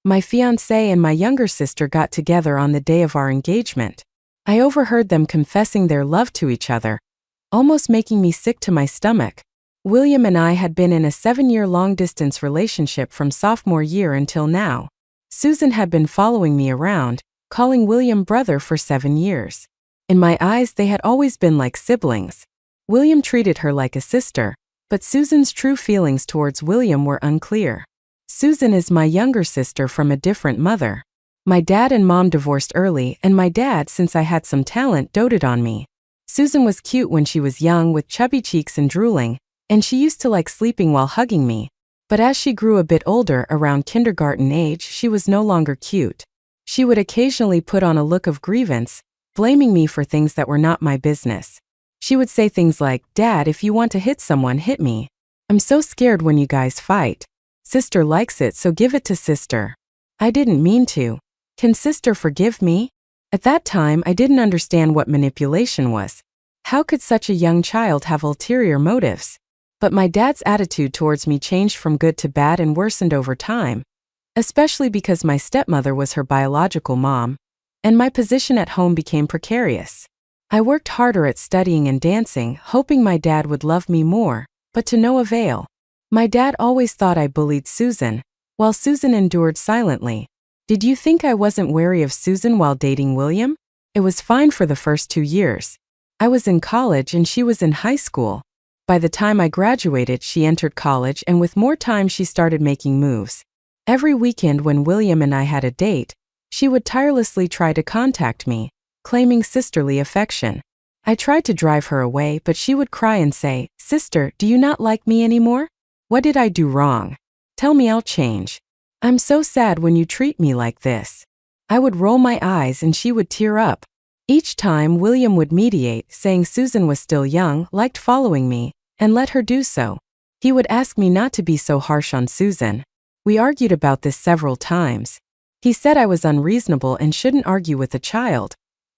My fiancé and my younger sister got together on the day of our engagement. I overheard them confessing their love to each other, almost making me sick to my stomach. William and I had been in a 7-year long-distance relationship from sophomore year until now. Susan had been following me around, calling William brother for 7 years. In my eyes, they had always been like siblings. William treated her like a sister, but Susan's true feelings towards William were unclear. Susan is my younger sister from a different mother. My dad and mom divorced early, and my dad, since I had some talent, doted on me. Susan was cute when she was young with chubby cheeks and drooling, and she used to like sleeping while hugging me. But as she grew a bit older, around kindergarten age, she was no longer cute. She would occasionally put on a look of grievance, blaming me for things that were not my business. She would say things like, "Dad, if you want to hit someone, hit me. I'm so scared when you guys fight. Sister likes it, so give it to sister." I didn't mean to. Can sister forgive me? At that time, I didn't understand what manipulation was. How could such a young child have ulterior motives? But my dad's attitude towards me changed from good to bad and worsened over time, especially because my stepmother was her biological mom, and my position at home became precarious. I worked harder at studying and dancing, hoping my dad would love me more, but to no avail. My dad always thought I bullied Susan, while Susan endured silently. Did you think I wasn't wary of Susan while dating William? It was fine for the first 2 years. I was in college and she was in high school. By the time I graduated, she entered college, and with more time she started making moves. Every weekend when William and I had a date, she would tirelessly try to contact me, claiming sisterly affection. I tried to drive her away, but she would cry and say, "Sister, do you not like me anymore? What did I do wrong? Tell me, I'll change. I'm so sad when you treat me like this." I would roll my eyes and she would tear up. Each time William would mediate, saying Susan was still young, liked following me, and let her do so. He would ask me not to be so harsh on Susan. We argued about this several times. He said I was unreasonable and shouldn't argue with a child,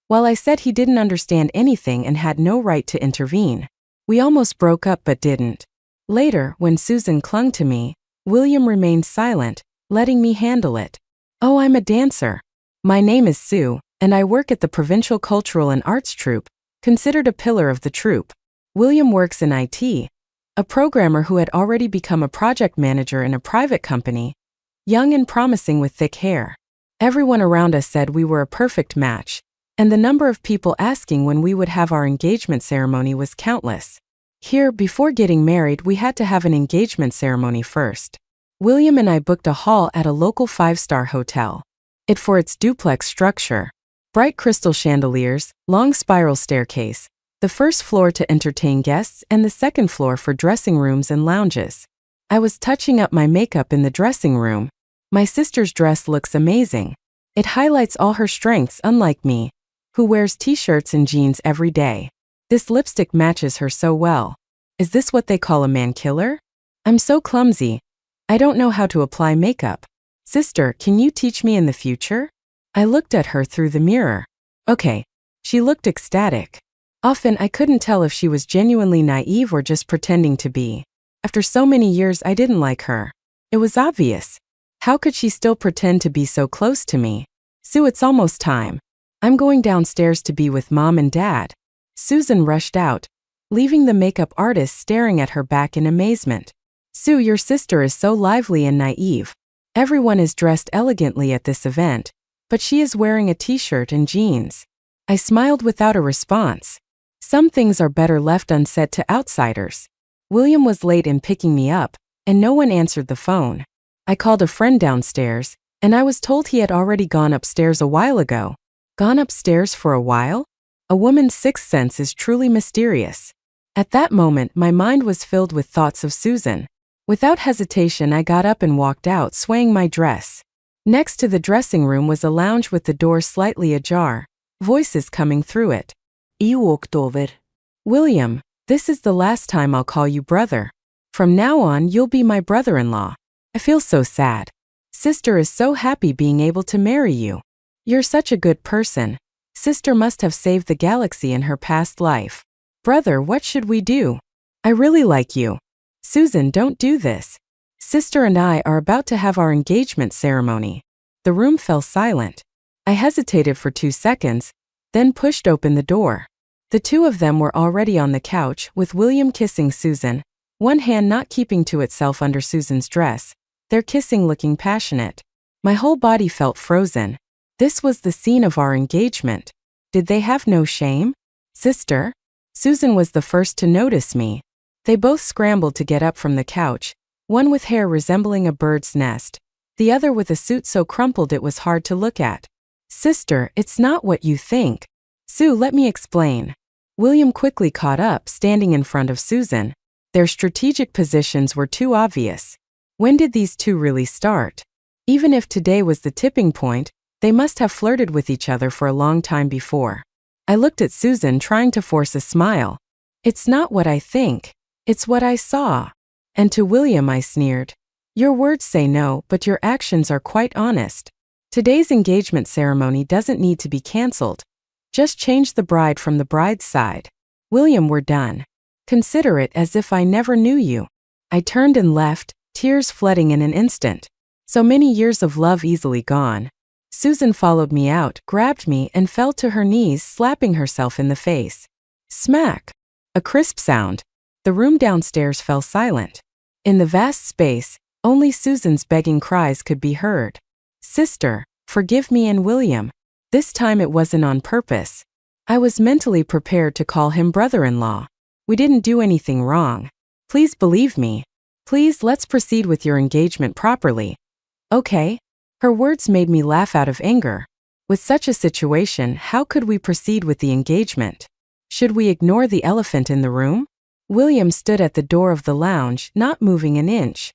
while I said he didn't understand anything and had no right to intervene. We almost broke up but didn't. Later, when Susan clung to me, William remained silent, letting me handle it. "Oh, I'm a dancer. My name is Sue, and I work at the Provincial Cultural and Arts Troupe, considered a pillar of the troupe." William works in IT, a programmer who had already become a project manager in a private company, young and promising with thick hair. Everyone around us said we were a perfect match, and the number of people asking when we would have our engagement ceremony was countless. Here, before getting married, we had to have an engagement ceremony first. William and I booked a hall at a local 5-star hotel. It for its duplex structure. Bright crystal chandeliers, long spiral staircase, the first floor to entertain guests and the second floor for dressing rooms and lounges. I was touching up my makeup in the dressing room. My sister's dress looks amazing. It highlights all her strengths, unlike me, who wears t-shirts and jeans every day. This lipstick matches her so well. Is this what they call a man killer? I'm so clumsy. I don't know how to apply makeup. Sister, can you teach me in the future? I looked at her through the mirror. Okay. She looked ecstatic. Often I couldn't tell if she was genuinely naive or just pretending to be. After so many years, I didn't like her. It was obvious. How could she still pretend to be so close to me? "Sue, it's almost time. I'm going downstairs to be with Mom and Dad." Susan rushed out, leaving the makeup artist staring at her back in amazement. "Sue, your sister is so lively and naive. Everyone is dressed elegantly at this event, but she is wearing a t-shirt and jeans." I smiled without a response. Some things are better left unsaid to outsiders. William was late in picking me up, and no one answered the phone. I called a friend downstairs, and I was told he had already gone upstairs a while ago. Gone upstairs for a while? A woman's sixth sense is truly mysterious. At that moment, my mind was filled with thoughts of Susan. Without hesitation, I got up and walked out, swaying my dress. Next to the dressing room was a lounge with the door slightly ajar, voices coming through it. I walked over. "William, this is the last time I'll call you brother. From now on, you'll be my brother-in-law. I feel so sad. Sister is so happy being able to marry you. You're such a good person. Sister must have saved the galaxy in her past life. Brother, what should we do? I really like you. Susan, don't do this. Sister and I are about to have our engagement ceremony. The room fell silent. I hesitated for 2 seconds, then pushed open the door. The two of them were already on the couch, with William kissing Susan, one hand not keeping to itself under Susan's dress, their kissing looking passionate. My whole body felt frozen. This was the scene of our engagement. Did they have no shame? Sister? Susan was the first to notice me. They both scrambled to get up from the couch, one with hair resembling a bird's nest, the other with a suit so crumpled it was hard to look at. Sister, it's not what you think. Sue, let me explain. William quickly caught up, standing in front of Susan. Their strategic positions were too obvious. When did these two really start? Even if today was the tipping point, they must have flirted with each other for a long time before. I looked at Susan, trying to force a smile. It's not what I think. It's what I saw. And to William I sneered. Your words say no, but your actions are quite honest. Today's engagement ceremony doesn't need to be cancelled. Just change the bride from the bride's side. William, we're done. Consider it as if I never knew you. I turned and left, tears flooding in an instant. So many years of love easily gone. Susan followed me out, grabbed me, and fell to her knees, slapping herself in the face. Smack! A crisp sound. The room downstairs fell silent. In the vast space, only Susan's begging cries could be heard. Sister, forgive me and William. This time it wasn't on purpose. I was mentally prepared to call him brother-in-law. We didn't do anything wrong. Please believe me. Please, let's proceed with your engagement properly. Okay? Her words made me laugh out of anger. With such a situation, how could we proceed with the engagement? Should we ignore the elephant in the room? William stood at the door of the lounge, not moving an inch.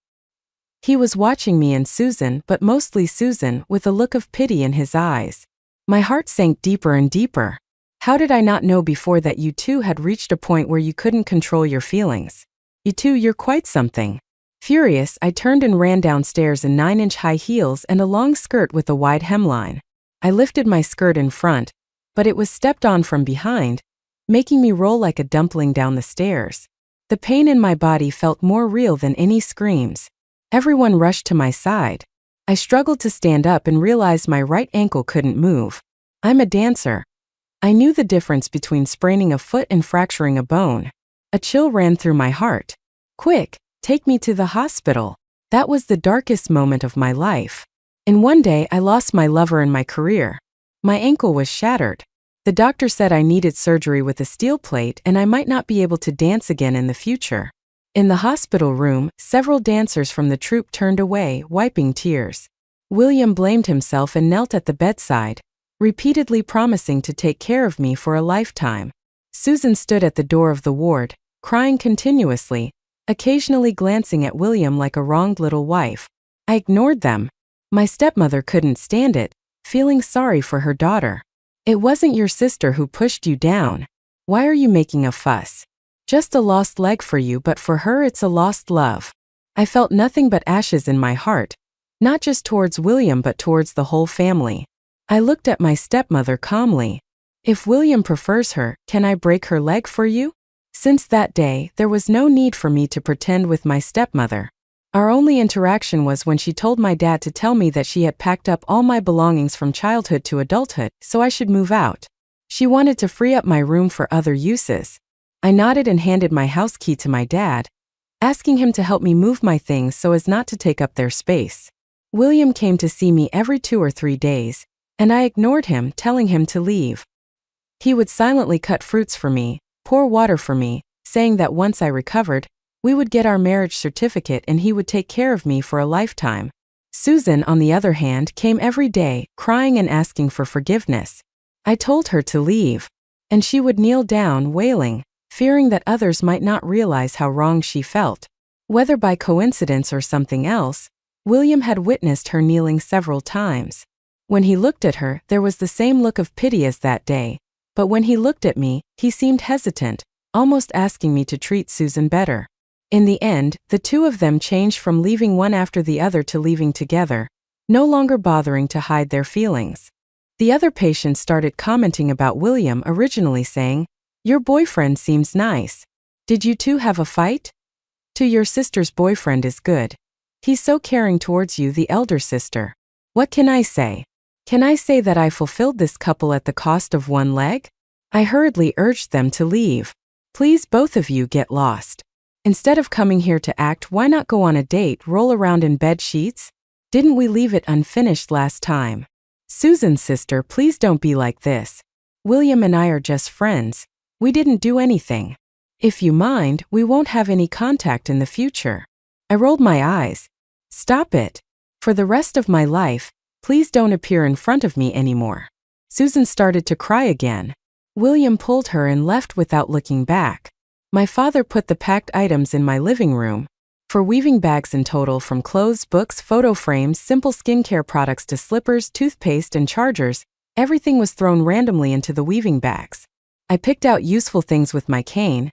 He was watching me and Susan, but mostly Susan, with a look of pity in his eyes. My heart sank deeper and deeper. How did I not know before that you two had reached a point where you couldn't control your feelings? You two, you're quite something. Furious, I turned and ran downstairs in 9-inch high heels and a long skirt with a wide hemline. I lifted my skirt in front, but it was stepped on from behind, making me roll like a dumpling down the stairs. The pain in my body felt more real than any screams. Everyone rushed to my side. I struggled to stand up and realized my right ankle couldn't move. I'm a dancer. I knew the difference between spraining a foot and fracturing a bone. A chill ran through my heart. Quick, take me to the hospital. That was the darkest moment of my life. In one day, I lost my lover and my career. My ankle was shattered. The doctor said I needed surgery with a steel plate and I might not be able to dance again in the future. In the hospital room, several dancers from the troupe turned away, wiping tears. William blamed himself and knelt at the bedside, repeatedly promising to take care of me for a lifetime. Susan stood at the door of the ward, crying continuously, occasionally glancing at William like a wronged little wife. I ignored them. My stepmother couldn't stand it, feeling sorry for her daughter. It wasn't your sister who pushed you down. Why are you making a fuss? Just a lost leg for you, but for her it's a lost love. I felt nothing but ashes in my heart, not just towards William but towards the whole family. I looked at my stepmother calmly. If William prefers her, can I break her leg for you? Since that day, there was no need for me to pretend with my stepmother. Our only interaction was when she told my dad to tell me that she had packed up all my belongings from childhood to adulthood, so I should move out. She wanted to free up my room for other uses. I nodded and handed my house key to my dad, asking him to help me move my things so as not to take up their space. William came to see me every 2 or 3 days, and I ignored him, telling him to leave. He would silently cut fruits for me, pour water for me, saying that once I recovered, we would get our marriage certificate and he would take care of me for a lifetime. Susan, on the other hand, came every day, crying and asking for forgiveness. I told her to leave, and she would kneel down, wailing, fearing that others might not realize how wrong she felt. Whether by coincidence or something else, William had witnessed her kneeling several times. When he looked at her, there was the same look of pity as that day, but when he looked at me, he seemed hesitant, almost asking me to treat Susan better. In the end, the two of them changed from leaving one after the other to leaving together, no longer bothering to hide their feelings. The other patients started commenting about William, originally saying, "Your boyfriend seems nice. Did you two have a fight?" "To your sister's boyfriend is good. He's so caring towards you," the elder sister. What can I say? Can I say that I fulfilled this couple at the cost of one leg? I hurriedly urged them to leave. Please, both of you, get lost. Instead of coming here to act, why not go on a date, roll around in bed sheets? Didn't we leave it unfinished last time? Susan, sister, please don't be like this. William and I are just friends. We didn't do anything. If you mind, we won't have any contact in the future. I rolled my eyes. Stop it. For the rest of my life, please don't appear in front of me anymore. Susan started to cry again. William pulled her and left without looking back. My father put the packed items in my living room. 4 weaving bags in total, from clothes, books, photo frames, simple skincare products to slippers, toothpaste, and chargers. Everything was thrown randomly into the weaving bags. I picked out useful things with my cane,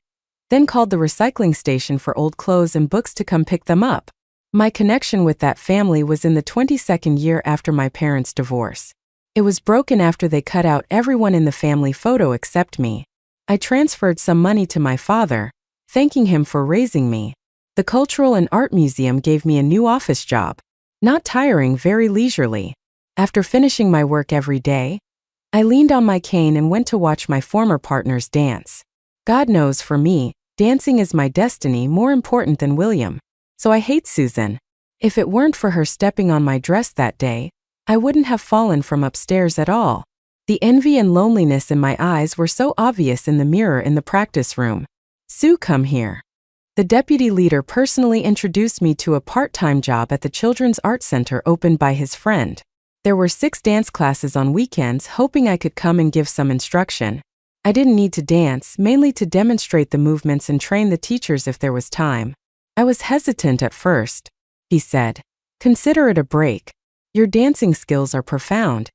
then called the recycling station for old clothes and books to come pick them up. My connection with that family was in the 22nd year after my parents' divorce. It was broken after they cut out everyone in the family photo except me. I transferred some money to my father, thanking him for raising me. The Cultural and Art Museum gave me a new office job. Not tiring, very leisurely. After finishing my work every day, I leaned on my cane and went to watch my former partners dance. God knows, for me, dancing is my destiny, more important than William. So I hate Susan. If it weren't for her stepping on my dress that day, I wouldn't have fallen from upstairs at all. The envy and loneliness in my eyes were so obvious in the mirror in the practice room. Sue, come here. The deputy leader personally introduced me to a part-time job at the Children's Art Center opened by his friend. There were 6 dance classes on weekends, hoping I could come and give some instruction. I didn't need to dance, mainly to demonstrate the movements and train the teachers if there was time. I was hesitant at first. He said, "Consider it a break. Your dancing skills are profound.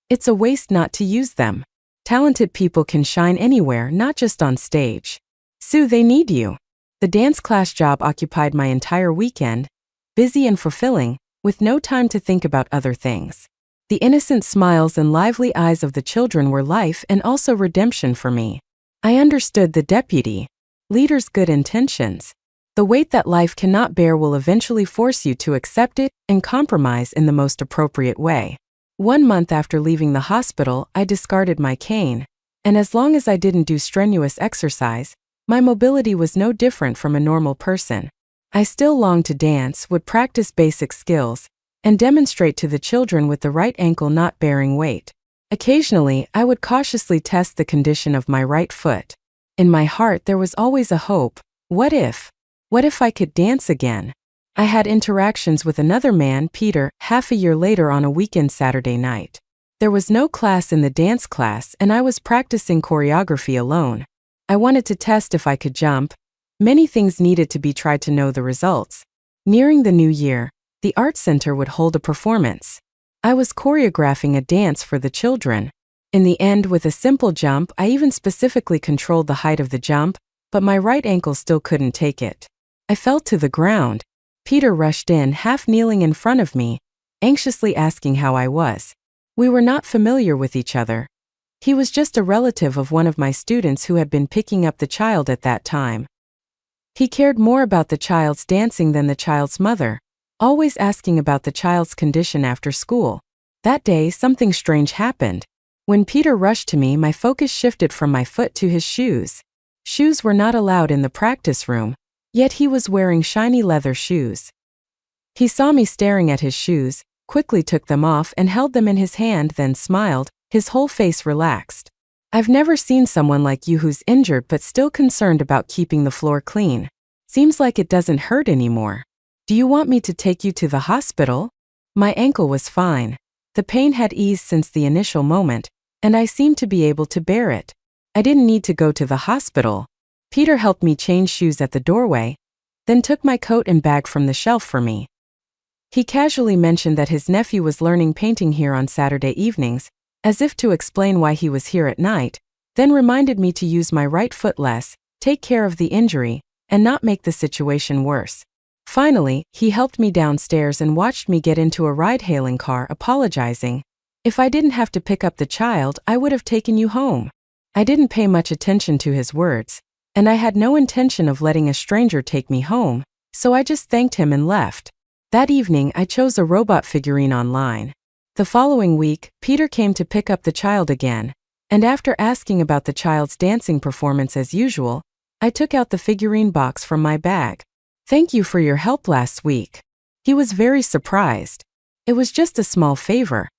It's a waste not to use them. Talented people can shine anywhere, not just on stage. Sue, they need you." The dance class job occupied my entire weekend, busy and fulfilling, with no time to think about other things. The innocent smiles and lively eyes of the children were life and also redemption for me. I understood the deputy leader's good intentions. The weight that life cannot bear will eventually force you to accept it and compromise in the most appropriate way. 1 month after leaving the hospital, I discarded my cane, and as long as I didn't do strenuous exercise, my mobility was no different from a normal person. I still longed to dance, would practice basic skills, and demonstrate to the children with the right ankle not bearing weight. Occasionally, I would cautiously test the condition of my right foot. In my heart there was always a hope. What if? What if I could dance again? I had interactions with another man, Peter, half a year later on a weekend Saturday night. There was no class in the dance class and I was practicing choreography alone. I wanted to test if I could jump. Many things needed to be tried to know the results. Nearing the new year, the art center would hold a performance. I was choreographing a dance for the children. In the end, with a simple jump, I even specifically controlled the height of the jump, but my right ankle still couldn't take it. I fell to the ground. Peter rushed in, half kneeling in front of me, anxiously asking how I was. We were not familiar with each other. He was just a relative of one of my students who had been picking up the child at that time. He cared more about the child's dancing than the child's mother, always asking about the child's condition after school. That day, something strange happened. When Peter rushed to me, my focus shifted from my foot to his shoes. Shoes were not allowed in the practice room, yet he was wearing shiny leather shoes. He saw me staring at his shoes, quickly took them off and held them in his hand, then smiled, his whole face relaxed. "I've never seen someone like you who's injured but still concerned about keeping the floor clean. Seems like it doesn't hurt anymore. Do you want me to take you to the hospital?" My ankle was fine. The pain had eased since the initial moment, and I seemed to be able to bear it. I didn't need to go to the hospital. Peter helped me change shoes at the doorway, then took my coat and bag from the shelf for me. He casually mentioned that his nephew was learning painting here on Saturday evenings, as if to explain why he was here at night, then reminded me to use my right foot less, take care of the injury, and not make the situation worse. Finally, he helped me downstairs and watched me get into a ride-hailing car, apologizing. "If I didn't have to pick up the child, I would have taken you home." I didn't pay much attention to his words, and I had no intention of letting a stranger take me home, so I just thanked him and left. That evening, I chose a robot figurine online. The following week, Peter came to pick up the child again, and after asking about the child's dancing performance as usual, I took out the figurine box from my bag. "Thank you for your help last week." He was very surprised. "It was just a small favor."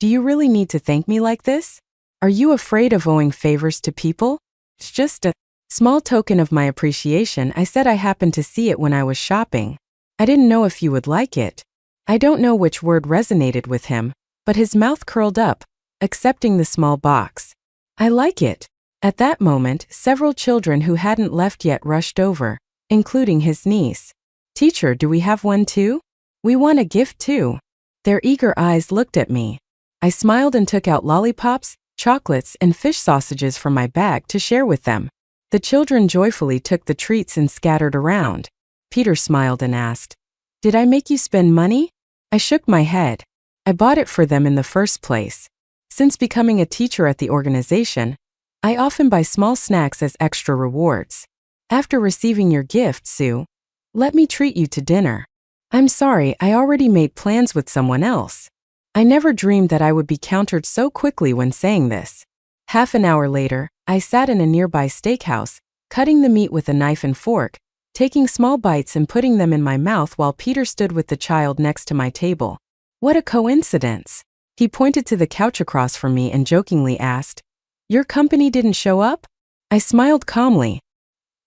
"Do you really need to thank me like this? Are you afraid of owing favors to people?" "It's just a small token of my appreciation," I said. "I happened to see it when I was shopping. I didn't know if you would like it." I don't know which word resonated with him, but his mouth curled up, accepting the small box. "I like it." At that moment, several children who hadn't left yet rushed over, including his niece. "Teacher, do we have one too? We want a gift too." Their eager eyes looked at me. I smiled and took out lollipops, chocolates, and fish sausages from my bag to share with them. The children joyfully took the treats and scattered around. Peter smiled and asked, "Did I make you spend money?" I shook my head. I bought it for them in the first place. Since becoming a teacher at the organization, I often buy small snacks as extra rewards. "After receiving your gift, Sue, let me treat you to dinner." "I'm sorry, I already made plans with someone else." I never dreamed that I would be countered so quickly when saying this. Half an hour later, I sat in a nearby steakhouse, cutting the meat with a knife and fork, taking small bites and putting them in my mouth while Peter stood with the child next to my table. What a coincidence! He pointed to the couch across from me and jokingly asked, "Your company didn't show up?" I smiled calmly.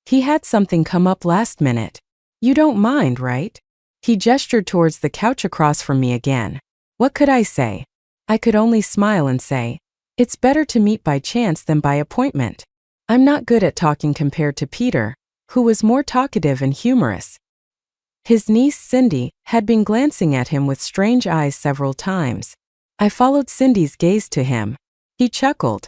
He had something come up last minute. "You don't mind, right?" He gestured towards the couch across from me again. What could I say? I could only smile and say, "It's better to meet by chance than by appointment." I'm not good at talking compared to Peter, who was more talkative and humorous. His niece, Cindy, had been glancing at him with strange eyes several times. I followed Cindy's gaze to him. He chuckled.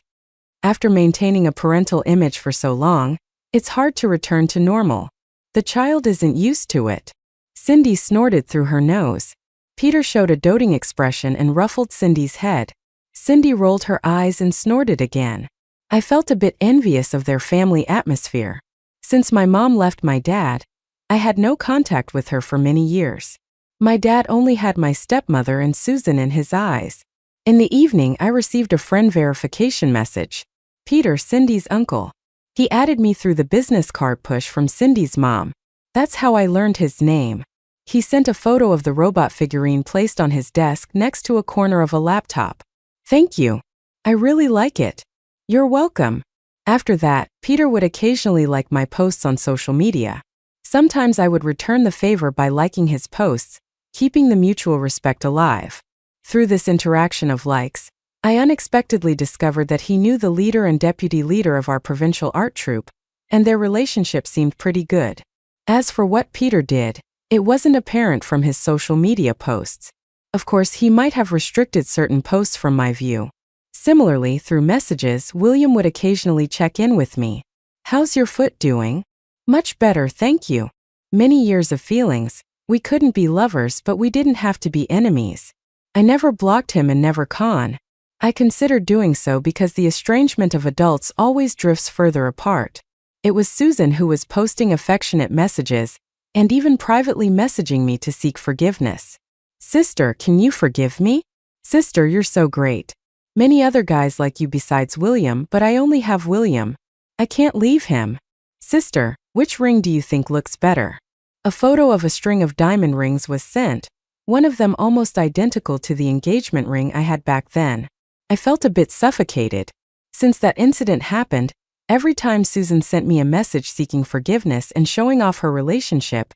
After maintaining a parental image for so long, it's hard to return to normal. The child isn't used to it. Cindy snorted through her nose. Peter showed a doting expression and ruffled Cindy's head. Cindy rolled her eyes and snorted again. I felt a bit envious of their family atmosphere. Since my mom left my dad, I had no contact with her for many years. My dad only had my stepmother and Susan in his eyes. In the evening, I received a friend verification message. Peter, Cindy's uncle. He added me through the business card push from Cindy's mom. That's how I learned his name. He sent a photo of the robot figurine placed on his desk next to a corner of a laptop. "Thank you. I really like it." "You're welcome." After that, Peter would occasionally like my posts on social media. Sometimes I would return the favor by liking his posts, keeping the mutual respect alive. Through this interaction of likes, I unexpectedly discovered that he knew the leader and deputy leader of our provincial art troupe, and their relationship seemed pretty good. As for what Peter did, it wasn't apparent from his social media posts. Of course, he might have restricted certain posts from my view. Similarly, through messages, William would occasionally check in with me. "How's your foot doing?" "Much better, thank you." Many years of feelings. We couldn't be lovers, but we didn't have to be enemies. I never blocked him and never con. I considered doing so because the estrangement of adults always drifts further apart. It was Susan who was posting affectionate messages, and even privately messaging me to seek forgiveness. "Sister, can you forgive me?" "Sister, you're so great. Many other guys like you besides William, but I only have William. I can't leave him." "Sister, which ring do you think looks better?" A photo of a string of diamond rings was sent, one of them almost identical to the engagement ring I had back then. I felt a bit suffocated. Since that incident happened, every time Susan sent me a message seeking forgiveness and showing off her relationship,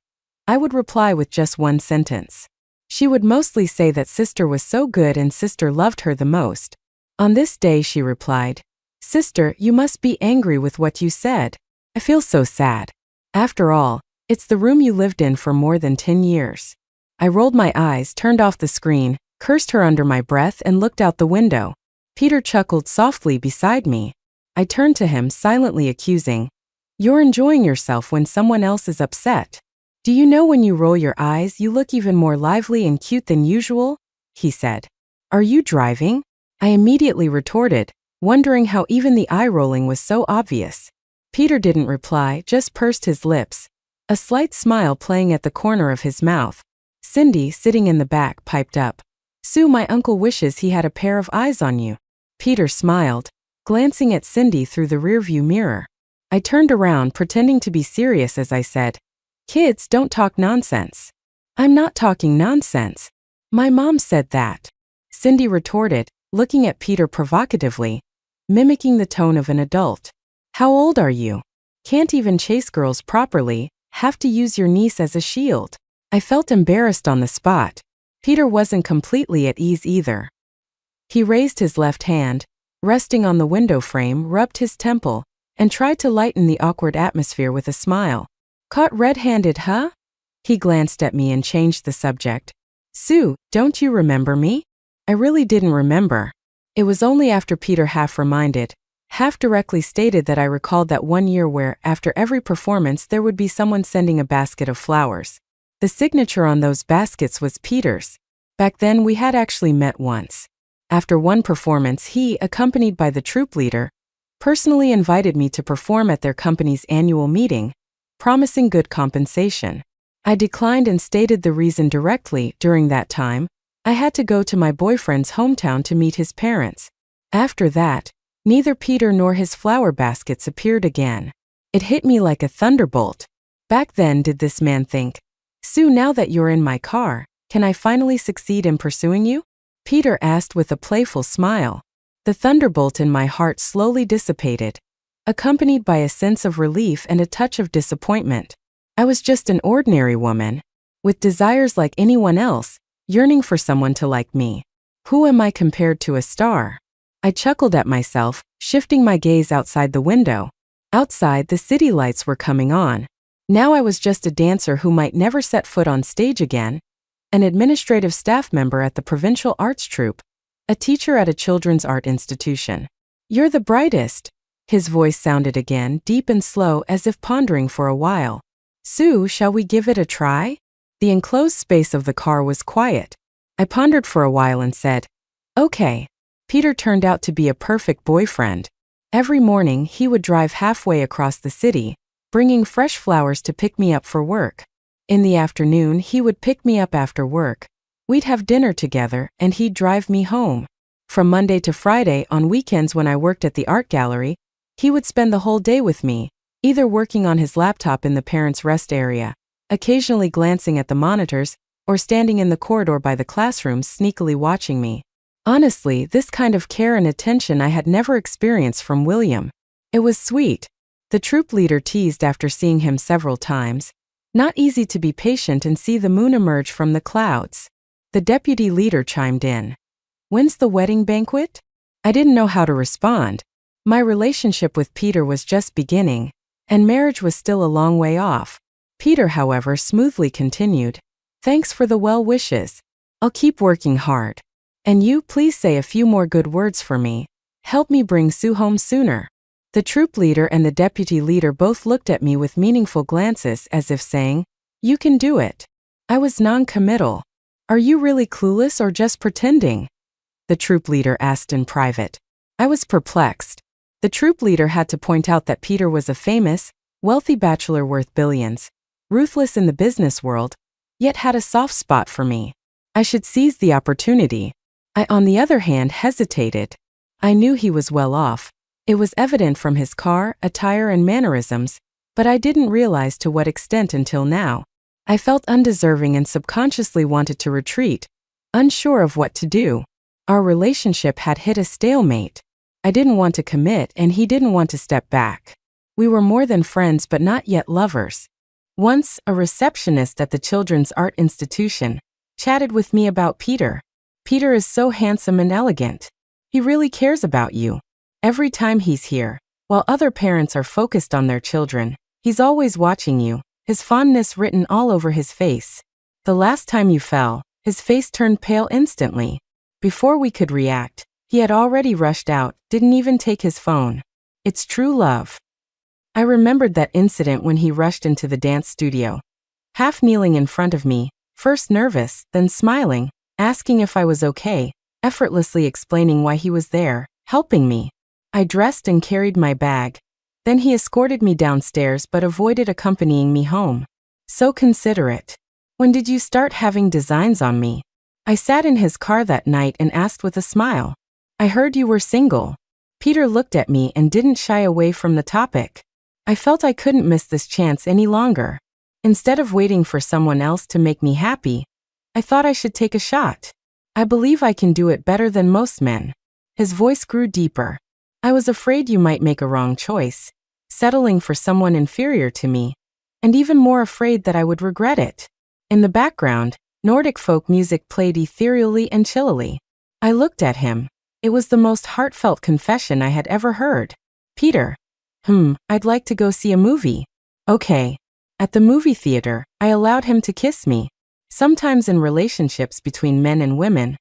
I would reply with just one sentence. She would mostly say that sister was so good and sister loved her the most. On this day she replied, "Sister, you must be angry with what you said. I feel so sad. After all, it's the room you lived in for more than 10 years. I rolled my eyes, turned off the screen, cursed her under my breath and looked out the window. Peter chuckled softly beside me. I turned to him, silently accusing, "You're enjoying yourself when someone else is upset. Do you know when you roll your eyes you look even more lively and cute than usual?" he said. "Are you driving?" I immediately retorted, wondering how even the eye rolling was so obvious. Peter didn't reply, just pursed his lips, a slight smile playing at the corner of his mouth. Cindy, sitting in the back, piped up, Sue, my uncle wishes he had a pair of eyes on you. Peter smiled, glancing at Cindy through the rearview mirror. I turned around, pretending to be serious as I said, "Kids don't talk nonsense." "I'm not talking nonsense. My mom said that," Cindy retorted, looking at Peter provocatively, mimicking the tone of an adult. "How old are you? Can't even chase girls properly, have to use your niece as a shield." I felt embarrassed on the spot. Peter wasn't completely at ease either. He raised his left hand, resting on the window frame, rubbed his temple, and tried to lighten the awkward atmosphere with a smile. "Caught red-handed, huh?" He glanced at me and changed the subject. "Sue, don't you remember me?" I really didn't remember. It was only after Peter half reminded, half directly stated that I recalled that one year where, after every performance, there would be someone sending a basket of flowers. The signature on those baskets was Peter's. Back then we had actually met once. After one performance, he, accompanied by the troupe leader, personally invited me to perform at their company's annual meeting, promising good compensation. I declined and stated the reason directly. During that time, I had to go to my boyfriend's hometown to meet his parents. After that, neither Peter nor his flower baskets appeared again. It hit me like a thunderbolt. Back then, did this man think, "Sue, now that you're in my car, can I finally succeed in pursuing you?" Peter asked with a playful smile. The thunderbolt in my heart slowly dissipated, accompanied by a sense of relief and a touch of disappointment. I was just an ordinary woman, with desires like anyone else, yearning for someone to like me. Who am I compared to a star? I chuckled at myself, shifting my gaze outside the window. Outside, the city lights were coming on. Now I was just a dancer who might never set foot on stage again, an administrative staff member at the provincial arts troupe, a teacher at a children's art institution. "You're the brightest." His voice sounded again, deep and slow, as if pondering for a while. "Sue, shall we give it a try?" The enclosed space of the car was quiet. I pondered for a while and said, "Okay." Peter turned out to be a perfect boyfriend. Every morning he would drive halfway across the city, bringing fresh flowers to pick me up for work. In the afternoon he would pick me up after work. We'd have dinner together and he'd drive me home. From Monday to Friday, on weekends when I worked at the art gallery, he would spend the whole day with me, either working on his laptop in the parents' rest area, occasionally glancing at the monitors, or standing in the corridor by the classrooms sneakily watching me. Honestly, this kind of care and attention I had never experienced from William. It was sweet. The troop leader teased after seeing him several times. "Not easy to be patient and see the moon emerge from the clouds." The deputy leader chimed in. "When's the wedding banquet?" I didn't know how to respond. My relationship with Peter was just beginning, and marriage was still a long way off. Peter, however, smoothly continued, "Thanks for the well wishes. I'll keep working hard. And you, please say a few more good words for me. Help me bring Sue home sooner." The troop leader and the deputy leader both looked at me with meaningful glances as if saying, "You can do it." I was non-committal. "Are you really clueless or just pretending?" the troop leader asked in private. I was perplexed. The troop leader had to point out that Peter was a famous, wealthy bachelor worth billions, ruthless in the business world, yet had a soft spot for me. I should seize the opportunity. I, on the other hand, hesitated. I knew he was well off. It was evident from his car, attire, and mannerisms, but I didn't realize to what extent until now. I felt undeserving and subconsciously wanted to retreat, unsure of what to do. Our relationship had hit a stalemate. I didn't want to commit and he didn't want to step back. We were more than friends but not yet lovers. Once, a receptionist at the Children's Art Institution chatted with me about Peter. "Peter is so handsome and elegant. He really cares about you. Every time he's here, while other parents are focused on their children, he's always watching you, his fondness written all over his face. The last time you fell, his face turned pale instantly. Before we could react, he had already rushed out, didn't even take his phone. It's true love." I remembered that incident when he rushed into the dance studio, half kneeling in front of me, first nervous, then smiling, asking if I was okay, effortlessly explaining why he was there, helping me. I dressed and carried my bag. Then he escorted me downstairs but avoided accompanying me home. So considerate. "When did you start having designs on me?" I sat in his car that night and asked with a smile. I heard you were single. Peter looked at me and didn't shy away from the topic. I felt I couldn't miss this chance any longer. Instead of waiting for someone else to make me happy, I thought I should take a shot. I believe I can do it better than most men. His voice grew deeper. I was afraid you might make a wrong choice, settling for someone inferior to me, and even more afraid that I would regret it. In the background, Nordic folk music played ethereally and chillily. I looked at him. It was the most heartfelt confession I had ever heard. Peter. I'd like to go see a movie. Okay. At the movie theater, I allowed him to kiss me. Sometimes in relationships between men and women,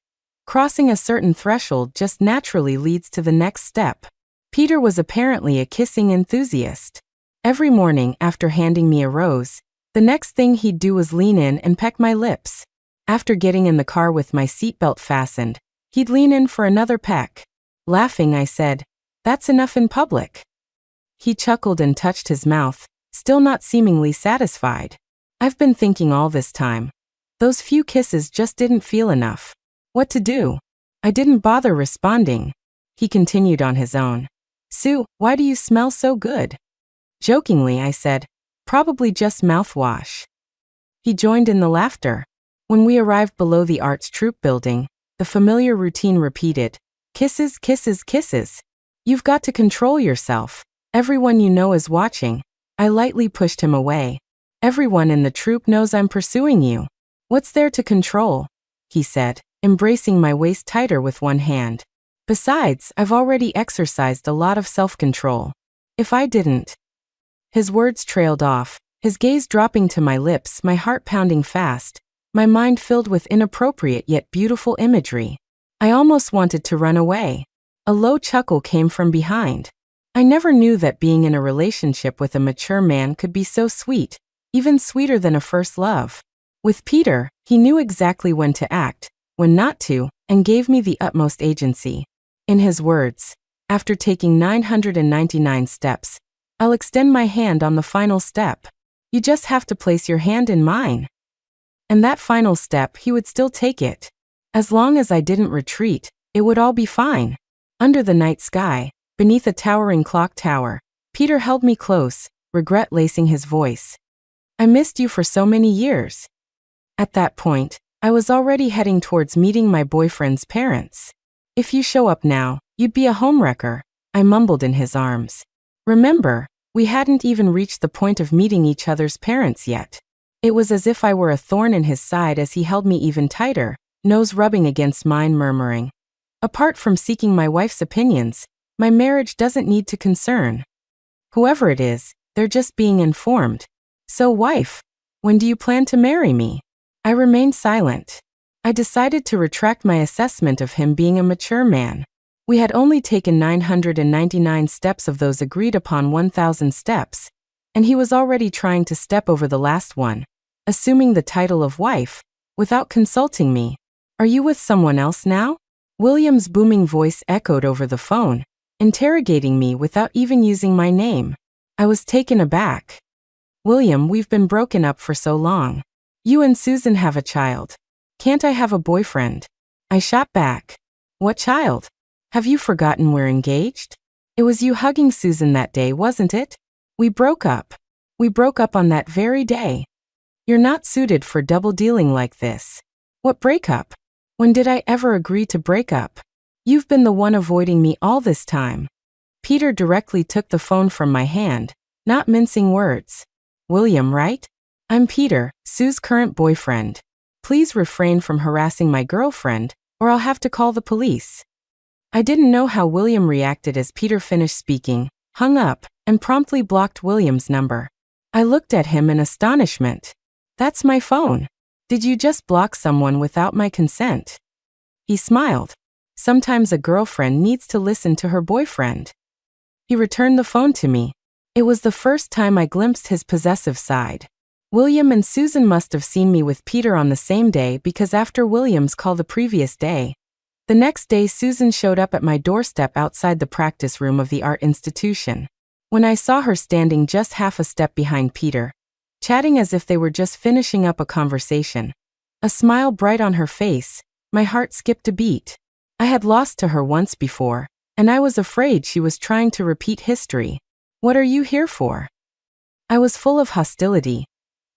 crossing a certain threshold just naturally leads to the next step. Peter was apparently a kissing enthusiast. Every morning after handing me a rose, the next thing he'd do was lean in and peck my lips. After getting in the car with my seatbelt fastened, he'd lean in for another peck. Laughing, I said, "That's enough in public." He chuckled and touched his mouth, still not seemingly satisfied. I've been thinking all this time. Those few kisses just didn't feel enough. What to do? I didn't bother responding. He continued on his own. "Sue, why do you smell so good?" Jokingly, I said, "Probably just mouthwash." He joined in the laughter. When we arrived below the Arts Troupe building, the familiar routine repeated. Kisses, kisses, kisses. You've got to control yourself. Everyone you know is watching. I lightly pushed him away. Everyone in the troupe knows I'm pursuing you. What's there to control? He said, embracing my waist tighter with one hand. Besides, I've already exercised a lot of self-control. If I didn't. His words trailed off, his gaze dropping to my lips, my heart pounding fast, my mind filled with inappropriate yet beautiful imagery. I almost wanted to run away. A low chuckle came from behind. I never knew that being in a relationship with a mature man could be so sweet, even sweeter than a first love. With Peter, he knew exactly when to act, when not to, and gave me the utmost agency. In his words, after taking 999 steps, I'll extend my hand on the final step. You just have to place your hand in mine. And that final step, he would still take it. As long as I didn't retreat, it would all be fine. Under the night sky, beneath a towering clock tower, Peter held me close, regret lacing his voice. I missed you for so many years. At that point, I was already heading towards meeting my boyfriend's parents. If you show up now, you'd be a homewrecker, I mumbled in his arms. Remember, we hadn't even reached the point of meeting each other's parents yet. It was as if I were a thorn in his side as he held me even tighter, nose rubbing against mine, murmuring, "Apart from seeking my wife's opinions, my marriage doesn't need to concern. Whoever it is, they're just being informed. So wife, when do you plan to marry me?" I remained silent. I decided to retract my assessment of him being a mature man. We had only taken 999 steps of those agreed upon 1,000 steps, and he was already trying to step over the last one, assuming the title of wife, without consulting me. "Are you with someone else now?" William's booming voice echoed over the phone, interrogating me without even using my name. I was taken aback. "William, we've been broken up for so long. You and Susan have a child. Can't I have a boyfriend?" I shot back. "What child? Have you forgotten we're engaged? It was you hugging Susan that day, wasn't it? We broke up. We broke up on that very day. You're not suited for double dealing like this." "What breakup? When did I ever agree to break up? You've been the one avoiding me all this time." Peter directly took the phone from my hand, not mincing words. "William, right? I'm Peter, Sue's current boyfriend. Please refrain from harassing my girlfriend, or I'll have to call the police." I didn't know how William reacted as Peter finished speaking, hung up, and promptly blocked William's number. I looked at him in astonishment. "That's my phone. Did you just block someone without my consent?" He smiled. Sometimes a girlfriend needs to listen to her boyfriend. He returned the phone to me. It was the first time I glimpsed his possessive side. William and Susan must have seen me with Peter on the same day, because after William's call the previous day, the next day Susan showed up at my doorstep outside the practice room of the art institution. When I saw her standing just half a step behind Peter, chatting as if they were just finishing up a conversation, a smile bright on her face, My heart skipped a beat. I had lost to her once before, and I was afraid she was trying to repeat history. What are you here for? I was full of hostility,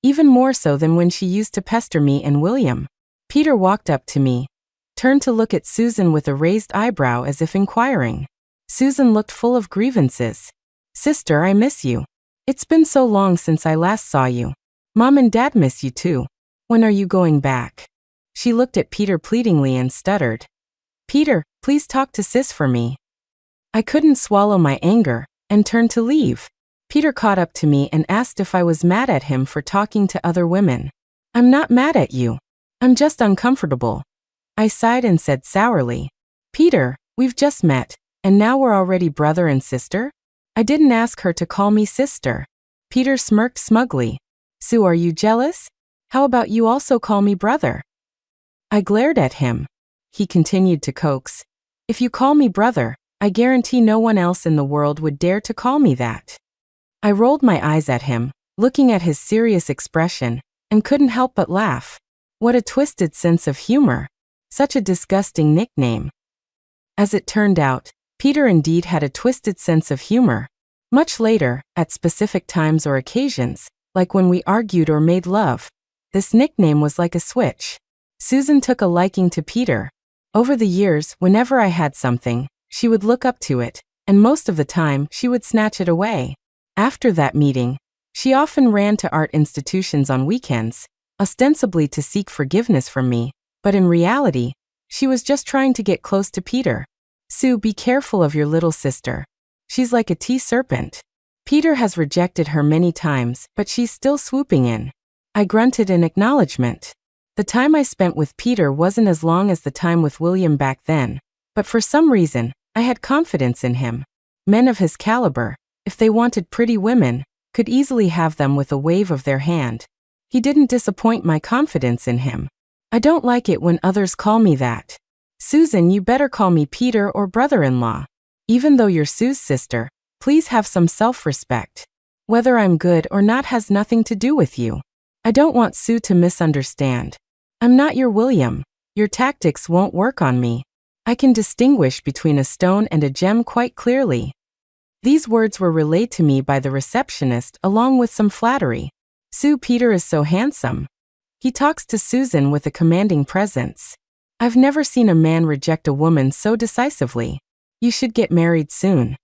even more so than when she used to pester me and William. Peter walked up to me, turned to look at Susan with a raised eyebrow as if inquiring. Susan looked full of grievances. Sister, I miss you. It's been so long since I last saw you. Mom and Dad miss you too. When are you going back? She looked at Peter pleadingly and stuttered. Peter, please talk to Sis for me. I couldn't swallow my anger and turned to leave. Peter caught up to me and asked if I was mad at him for talking to other women. I'm not mad at you. I'm just uncomfortable. I sighed and said sourly. Peter, we've just met, and now we're already brother and sister? I didn't ask her to call me sister. Peter smirked smugly. Sue, are you jealous? How about you also call me brother? I glared at him. He continued to coax. If you call me brother, I guarantee no one else in the world would dare to call me that. I rolled my eyes at him, looking at his serious expression, and couldn't help but laugh. What a twisted sense of humor. Such a disgusting nickname. As it turned out, Peter indeed had a twisted sense of humor. Much later, at specific times or occasions, like when we argued or made love, this nickname was like a switch. Susan took a liking to Peter. Over the years, whenever I had something, she would look up to it, and most of the time, she would snatch it away. After that meeting, she often ran to art institutions on weekends, ostensibly to seek forgiveness from me, but in reality, she was just trying to get close to Peter. Sue, be careful of your little sister. She's like a tea serpent. Peter has rejected her many times, but she's still swooping in. I grunted in acknowledgement. The time I spent with Peter wasn't as long as the time with William back then, but for some reason, I had confidence in him. Men of his caliber, if they wanted pretty women, could easily have them with a wave of their hand. He didn't disappoint my confidence in him. I don't like it when others call me that. Susan, you better call me Peter or brother-in-law. Even though you're Sue's sister, please have some self-respect. Whether I'm good or not has nothing to do with you. I don't want Sue to misunderstand. I'm not your William. Your tactics won't work on me. I can distinguish between a stone and a gem quite clearly. These words were relayed to me by the receptionist along with some flattery. Sue, Peter is so handsome. He talks to Susan with a commanding presence. I've never seen a man reject a woman so decisively. You should get married soon.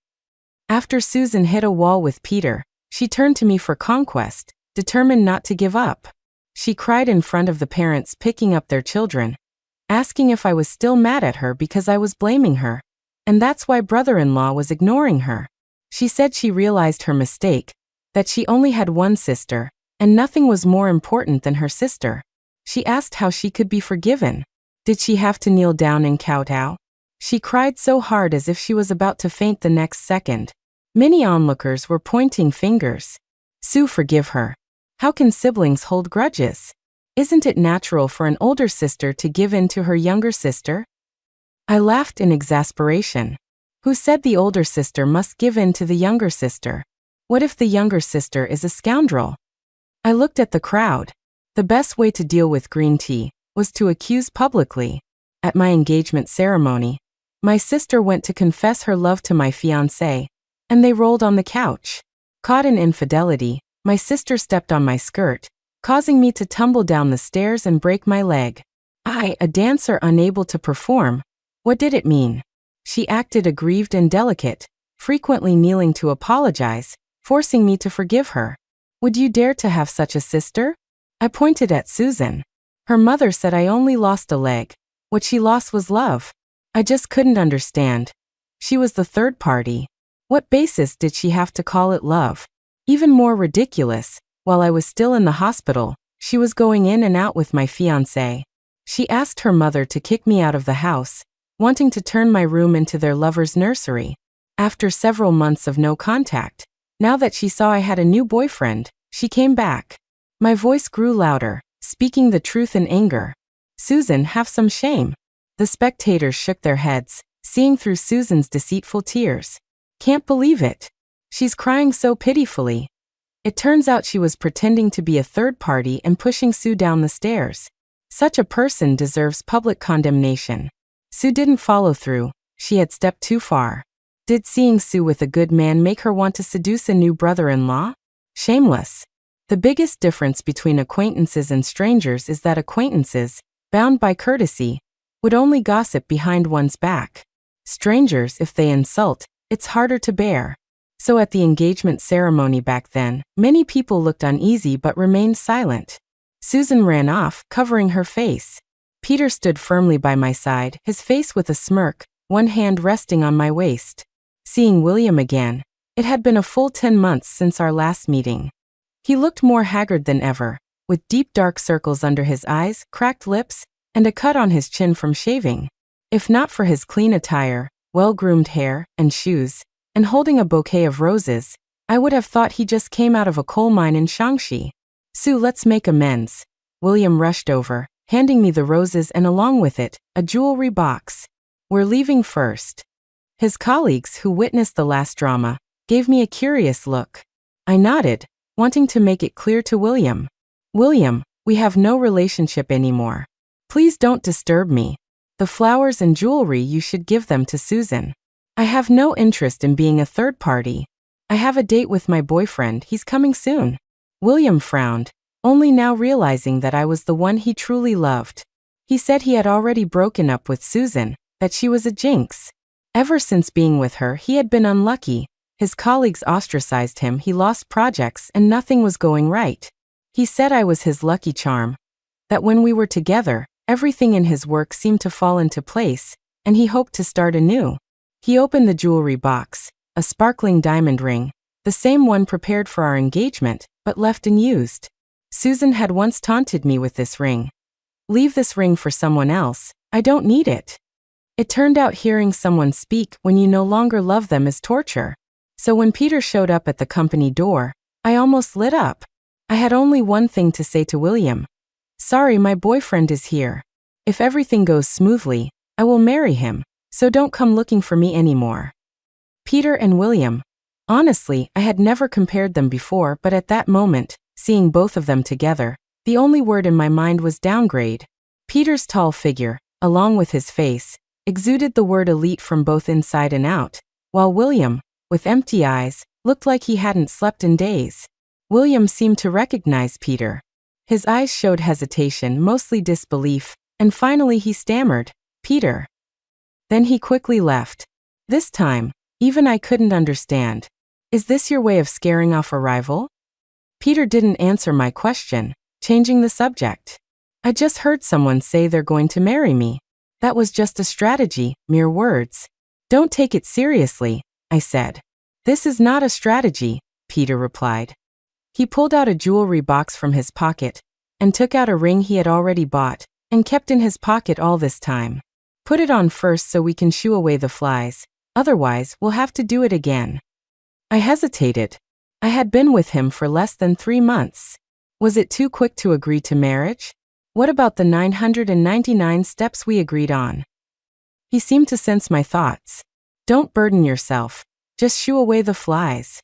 After Susan hit a wall with Peter, she turned to me for conquest, determined not to give up. She cried in front of the parents picking up their children, asking if I was still mad at her because I was blaming her, and that's why brother-in-law was ignoring her. She said she realized her mistake, that she only had one sister, and nothing was more important than her sister. She asked how she could be forgiven. Did she have to kneel down and kowtow? She cried so hard as if she was about to faint the next second. Many onlookers were pointing fingers. Sue, forgive her. How can siblings hold grudges? Isn't it natural for an older sister to give in to her younger sister? I laughed in exasperation. Who said the older sister must give in to the younger sister? What if the younger sister is a scoundrel? I looked at the crowd. The best way to deal with green tea was to accuse publicly. At my engagement ceremony, my sister went to confess her love to my fiancé, and they rolled on the couch. Caught in infidelity, my sister stepped on my skirt, causing me to tumble down the stairs and break my leg. I, a dancer unable to perform, what did it mean? She acted aggrieved and delicate, frequently kneeling to apologize, forcing me to forgive her. Would you dare to have such a sister? I pointed at Susan. Her mother said I only lost a leg. What she lost was love. I just couldn't understand. She was the third party. What basis did she have to call it love? Even more ridiculous, while I was still in the hospital, she was going in and out with my fiancé. She asked her mother to kick me out of the house, wanting to turn my room into their lover's nursery. After several months of no contact, now that she saw I had a new boyfriend, she came back. My voice grew louder, speaking the truth in anger. Susan, have some shame. The spectators shook their heads, seeing through Susan's deceitful tears. Can't believe it. She's crying so pitifully. It turns out she was pretending to be a third party and pushing Sue down the stairs. Such a person deserves public condemnation. Sue didn't follow through. She had stepped too far. Did seeing Sue with a good man make her want to seduce a new brother-in-law? Shameless. The biggest difference between acquaintances and strangers is that acquaintances, bound by courtesy, would only gossip behind one's back. Strangers, if they insult, it's harder to bear. So at the engagement ceremony back then, many people looked uneasy but remained silent. Susan ran off, covering her face. Peter stood firmly by my side, his face with a smirk, one hand resting on my waist. Seeing William again. It had been a full 10 months since our last meeting. He looked more haggard than ever, with deep dark circles under his eyes, cracked lips, and a cut on his chin from shaving. If not for his clean attire, well-groomed hair, and shoes, and holding a bouquet of roses, I would have thought he just came out of a coal mine in Shaanxi. Sue, let's make amends. William rushed over, handing me the roses and along with it, a jewelry box. We're leaving first. His colleagues, who witnessed the last drama, gave me a curious look. I nodded, wanting to make it clear to William. William, we have no relationship anymore. Please don't disturb me. The flowers and jewelry, you should give them to Susan. I have no interest in being a third party. I have a date with my boyfriend, he's coming soon. William frowned, only now realizing that I was the one he truly loved. He said he had already broken up with Susan, that she was a jinx. Ever since being with her, he had been unlucky. His colleagues ostracized him, he lost projects, and nothing was going right. He said I was his lucky charm. That when we were together, everything in his work seemed to fall into place, and he hoped to start anew. He opened the jewelry box, a sparkling diamond ring, the same one prepared for our engagement, but left unused. Susan had once taunted me with this ring. Leave this ring for someone else, I don't need it. It turned out hearing someone speak when you no longer love them is torture. So when Peter showed up at the company door, I almost lit up. I had only one thing to say to William. Sorry, my boyfriend is here. If everything goes smoothly, I will marry him, so don't come looking for me anymore. Peter and William. Honestly, I had never compared them before, but at that moment, seeing both of them together, the only word in my mind was downgrade. Peter's tall figure, along with his face, exuded the word elite from both inside and out, while William, with empty eyes, looked like he hadn't slept in days. William seemed to recognize Peter. His eyes showed hesitation, mostly disbelief, and finally he stammered, Peter. Then he quickly left. This time, even I couldn't understand. Is this your way of scaring off a rival? Peter didn't answer my question, changing the subject. I just heard someone say they're going to marry me. That was just a strategy, mere words. Don't take it seriously, I said. This is not a strategy, Peter replied. He pulled out a jewelry box from his pocket and took out a ring he had already bought and kept in his pocket all this time. Put it on first so we can shoo away the flies, otherwise we'll have to do it again. I hesitated. I had been with him for less than 3 months. Was it too quick to agree to marriage? What about the 999 steps we agreed on? He seemed to sense my thoughts. Don't burden yourself. Just shoo away the flies.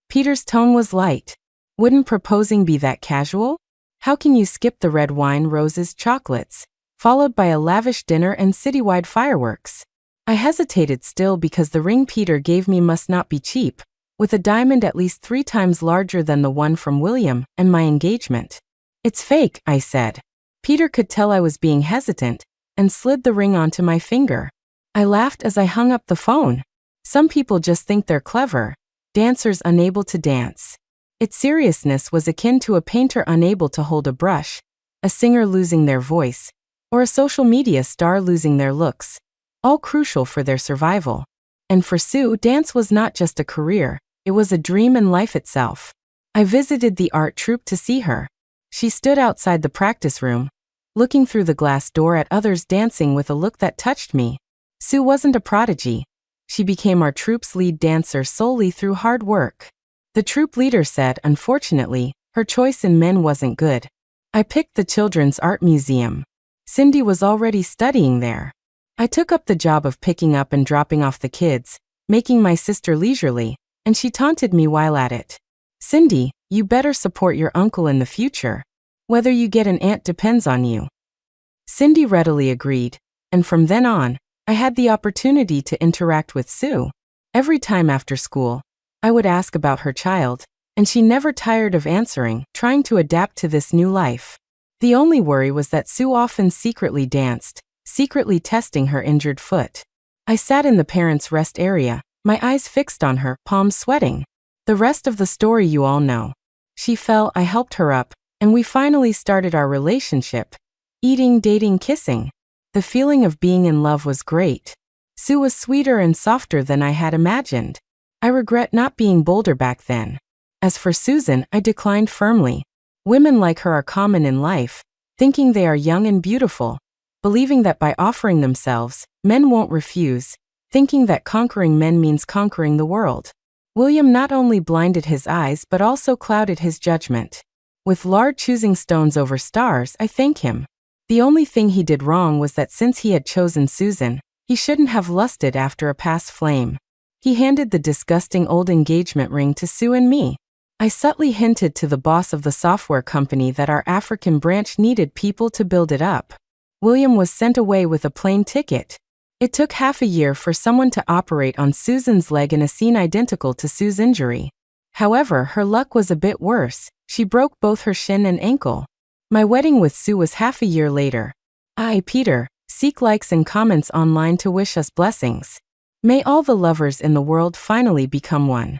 Peter's tone was light. Wouldn't proposing be that casual? How can you skip the red wine, roses, chocolates, followed by a lavish dinner and citywide fireworks? I hesitated still because the ring Peter gave me must not be cheap, with a diamond at least 3 times larger than the one from William and my engagement. It's fake, I said. Peter could tell I was being hesitant and slid the ring onto my finger. I laughed as I hung up the phone. Some people just think they're clever, dancers unable to dance. Its seriousness was akin to a painter unable to hold a brush, a singer losing their voice, or a social media star losing their looks, all crucial for their survival. And for Sue, dance was not just a career, it was a dream and life itself. I visited the art troupe to see her. She stood outside the practice room, looking through the glass door at others dancing with a look that touched me. Sue wasn't a prodigy. She became our troupe's lead dancer solely through hard work. The troupe leader said, unfortunately, her choice in men wasn't good. I picked the Children's Art Museum. Cindy was already studying there. I took up the job of picking up and dropping off the kids, making my sister leisurely, and she taunted me while at it. Cindy, you better support your uncle in the future. Whether you get an aunt depends on you. Cindy readily agreed, and from then on, I had the opportunity to interact with Sue. Every time after school, I would ask about her child, and she never tired of answering, trying to adapt to this new life. The only worry was that Sue often secretly danced, secretly testing her injured foot. I sat in the parents' rest area, my eyes fixed on her, palms sweating. The rest of the story you all know. She fell, I helped her up, and we finally started our relationship. Eating, dating, kissing. The feeling of being in love was great. Sue was sweeter and softer than I had imagined. I regret not being bolder back then. As for Susan, I declined firmly. Women like her are common in life, thinking they are young and beautiful, believing that by offering themselves, men won't refuse, thinking that conquering men means conquering the world. William not only blinded his eyes but also clouded his judgment. With Lard choosing stones over stars, I thank him. The only thing he did wrong was that since he had chosen Susan, he shouldn't have lusted after a past flame. He handed the disgusting old engagement ring to Sue and me. I subtly hinted to the boss of the software company that our African branch needed people to build it up. William was sent away with a plane ticket. It took half a year for someone to operate on Susan's leg in a scene identical to Sue's injury. However, her luck was a bit worse. She broke both her shin and ankle. My wedding with Sue was half a year later. Peter, seek likes and comments online to wish us blessings. May all the lovers in the world finally become one.